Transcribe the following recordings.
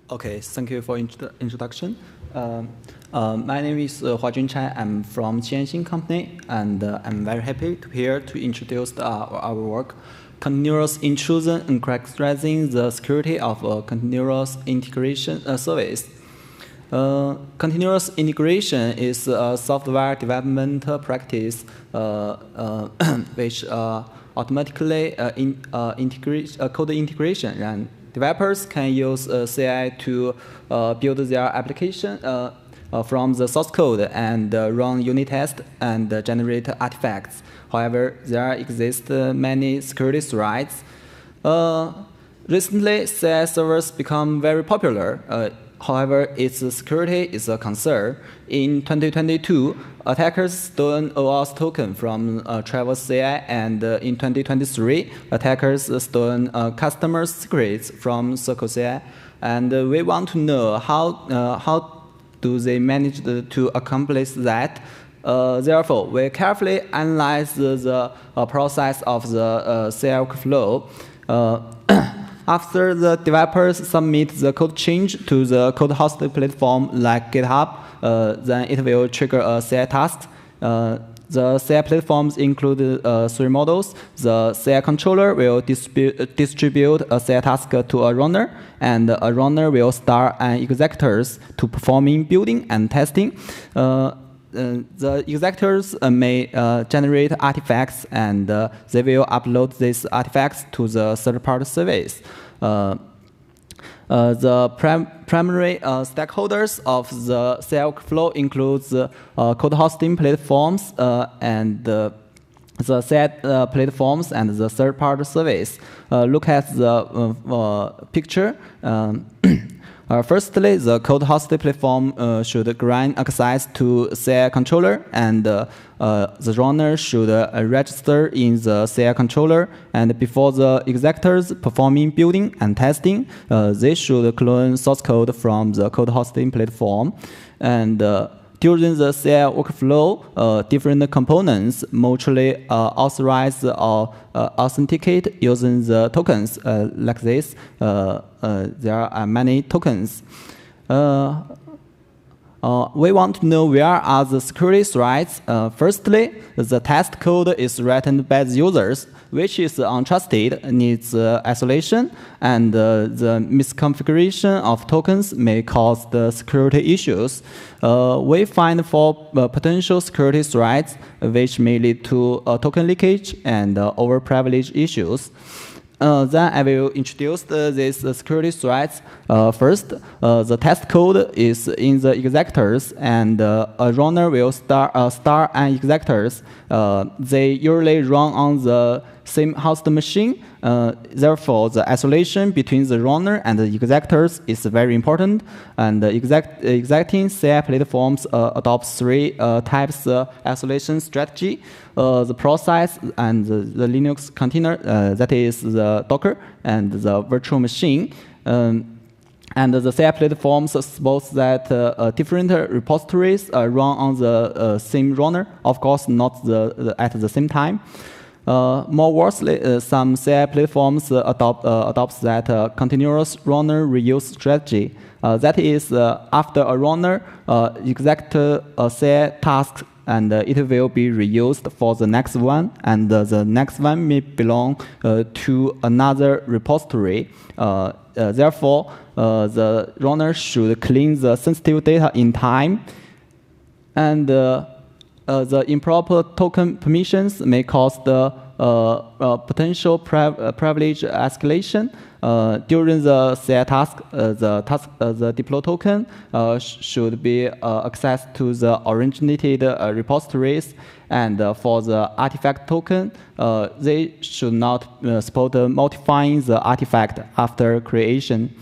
Okay, thank you for introduction. My name is Huajun. I'm from Haixin company, and I'm very happy to here to introduce our work, continuous intrusion and characterizing the security of a continuous integration service. Continuous integration is a software development practice which automatically integrates code integration, and developers can use CI to build their application from the source code and run unit tests and generate artifacts. However, there exist many security threats. Recently, CI servers become very popular. However, its security is a concern. In 2022, attackers stole OAuth token from Traverse CI, and in 2023, attackers stole customer secrets from Circle CI. And we want to know how do they manage to accomplish that. Therefore, we carefully analyze the process of the CI workflow. After the developers submit the code change to the code hosting platform like GitHub, then it will trigger a CI task. The CI platforms include three models. The CI controller will distribute a CI task to a runner, and a runner will start an executors to performing building and testing. The executors may generate artifacts, and they will upload these artifacts to the third-party service. The primary stakeholders of the CI workflow includes code hosting platforms and the CI platforms and the third-party service. Look at the picture. Firstly, the code hosting platform should grant access to CI controller, and the runner should register in the CI controller. And before the executors performing building and testing, they should clone source code from the code hosting platform. And during the CI workflow, different components mutually authorize or authenticate using the tokens like this. There are many tokens. We want to know where are the security threats. Firstly, the test code is written by the users, which is untrusted, needs isolation, and the misconfiguration of tokens may cause the security issues. We find four potential security threats, which may lead to token leakage and overprivilege issues. Then I will introduce these security threats. First, the test code is in the executors, and a runner will start an executors. They usually run on the same host machine. Therefore, the isolation between the runner and the executors is very important. And the exacting CI platforms adopt three types isolation strategy: the process and the Linux container, that is the Docker, and the virtual machine. And the CI platforms suppose that different repositories run on the same runner, of course, not at the same time. More worse, some CI platforms adopts that continuous runner reuse strategy. That is, after a runner executes a CI task, and it will be reused for the next one, and the next one may belong to another repository. Therefore, the runner should clean the sensitive data in time, and the improper token permissions may cause the potential privilege escalation. During the CI task, the deploy token should be accessed to the originated repositories, and for the artifact token, they should not support modifying the artifact after creation.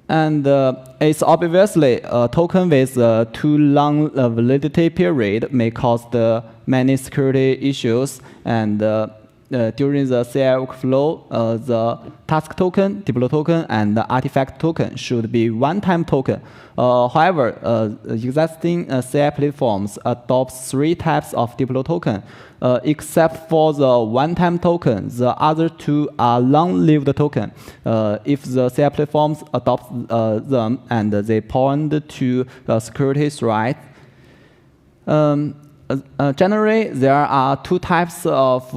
And it's obviously a token with too long validity period may cause the many security issues. And during the CI workflow, the task token, diplo token, and the artifact token should be one-time token. However, existing CI platforms adopt 3 types of diplo token. Except for the one-time token, the other 2 are long-lived token. If the CI platforms adopt them and they point to security threats, generally, there are 2 types of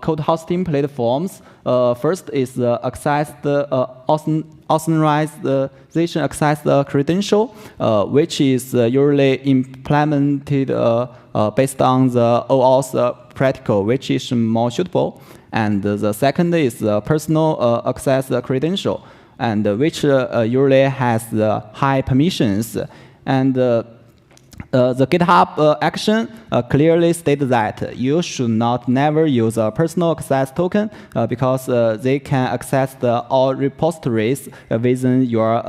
code hosting platforms. First is the authorization access credential, which is usually implemented based on the OAuth protocol, which is more suitable. And the second is the personal access credential, and which usually has the high permissions. And the GitHub action clearly states that you should never use a personal access token because they can access all repositories within your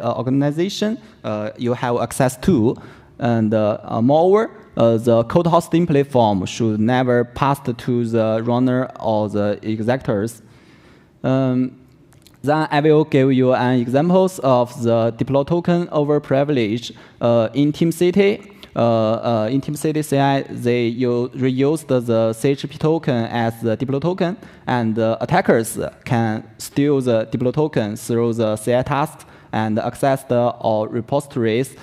organization you have access to. And moreover, the code hosting platform should never pass to the runner or the executors. Then I will give you an examples of the diplo token over privilege. In TeamCity CI, they reused the CHP token as the diplo token, and attackers can steal the diplo token through the CI tasks and access all repositories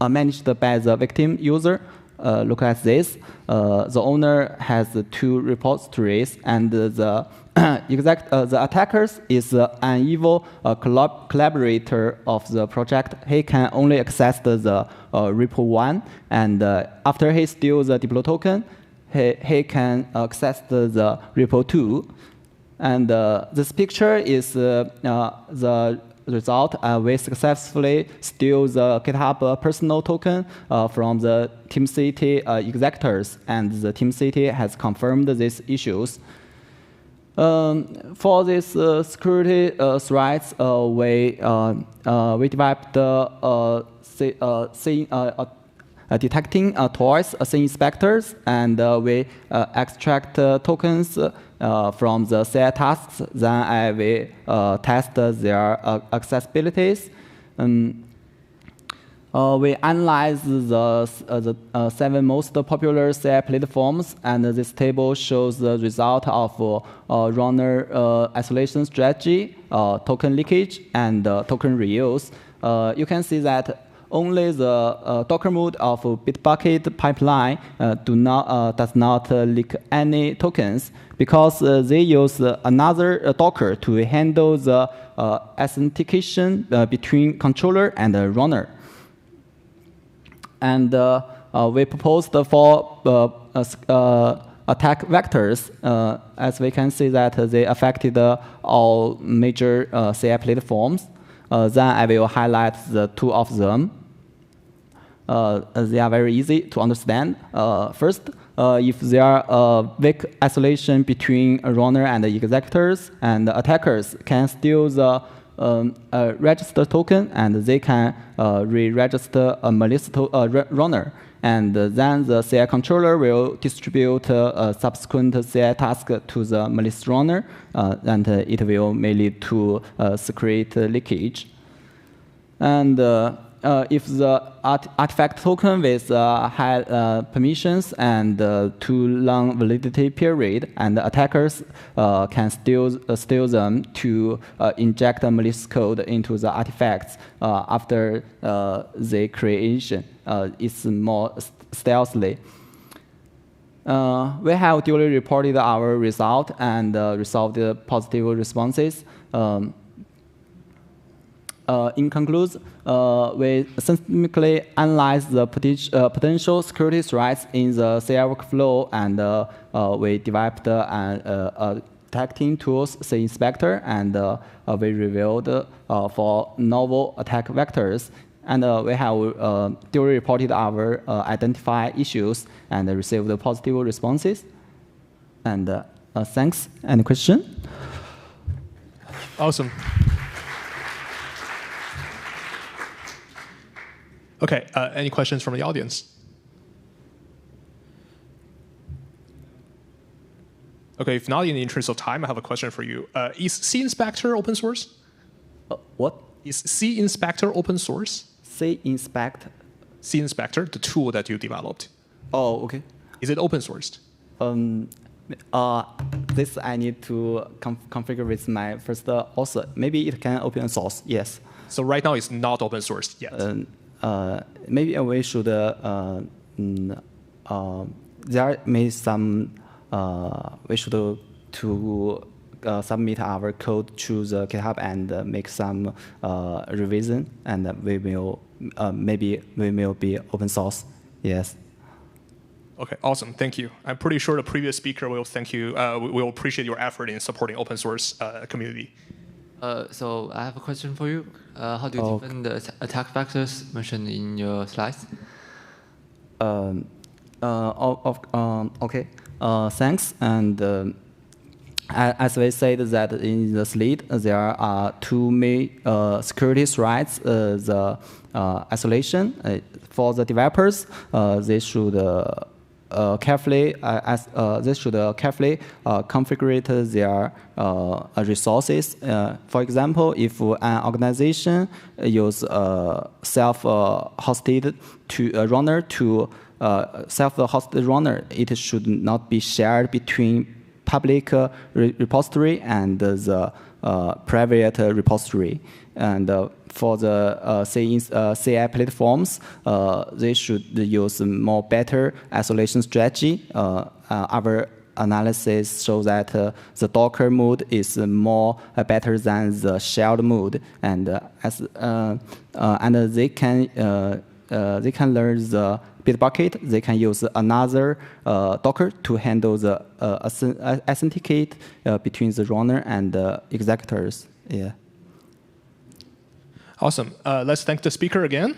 managed by the victim user. Look at this. The owner has 2 repositories, and the attackers is an evil collaborator of the project. He can only access the repo 1, and after he steals the diplo token, he can access the repo 2. And this picture is the result. We successfully steal the GitHub personal token from the TeamCity executors, and the TeamCity has confirmed these issues. For this security threats, we developed detecting tools, Xing inspectors, and we extract tokens from the CI tasks. Then we test their accessibilities. We analyze the 7 most popular CI platforms, and this table shows the result of runner isolation strategy, token leakage, and token reuse. You can see that only the Docker mode of Bitbucket pipeline does not leak any tokens because they use another Docker to handle the authentication between controller and runner. And we proposed 4 attack vectors. As we can see that they affected all major CI platforms. Then I will highlight the 2 of them. They are very easy to understand. First, if there are weak isolation between a runner and the executors, and the attackers can steal the register token, and they can re-register a malicious runner. And then the CI controller will distribute a subsequent CI task to the malicious runner, and it will may lead to secret leakage. And if the artifact token with high permissions and too long validity period, and the attackers can steal them to inject a malicious code into the artifacts after the creation. It's more stealthily. We have duly reported our result and resolved the positive responses. In conclusion, we systematically analyze the potential security threats in the CI workflow, and we developed detecting tools, Xing inspector, and we revealed for novel attack vectors. And we have duly reported our identified issues and received positive responses. And thanks. Any question? Awesome. Okay, any questions from the audience? Okay, if not, in the interest of time, I have a question for you. Is C Inspector open source? What? Is C Inspector open source? C Inspector. C Inspector, the tool that you developed. Oh, okay. Is it open sourced? This I need to configure with my first author. Maybe it can open source. Yes. So right now it's not open sourced yet. Maybe we should. There may some. We should to submit our code to the GitHub and make some revision, and we will maybe we will be open source. Yes. Okay, awesome. Thank you. I'm pretty sure the previous speaker will thank you. Will appreciate your effort in supporting open source community. So I have a question for you. How do you define the attack vectors mentioned in your slides? Okay. Thanks. And as we said that in the slide, there are two main security threats. The isolation for the developers, they should carefully configure their resources. For example, if an organization use self-hosted runner to self-hosted runner, it should not be shared between public repository and the private repository. And for the CI platforms, they should use more better isolation strategy. Our analysis shows that the Docker mode is more better than the shared mode, and they can learn the Bitbucket. They can use another Docker to handle the authenticate between the runner and the executors. Yeah. Awesome. Let's thank the speaker again.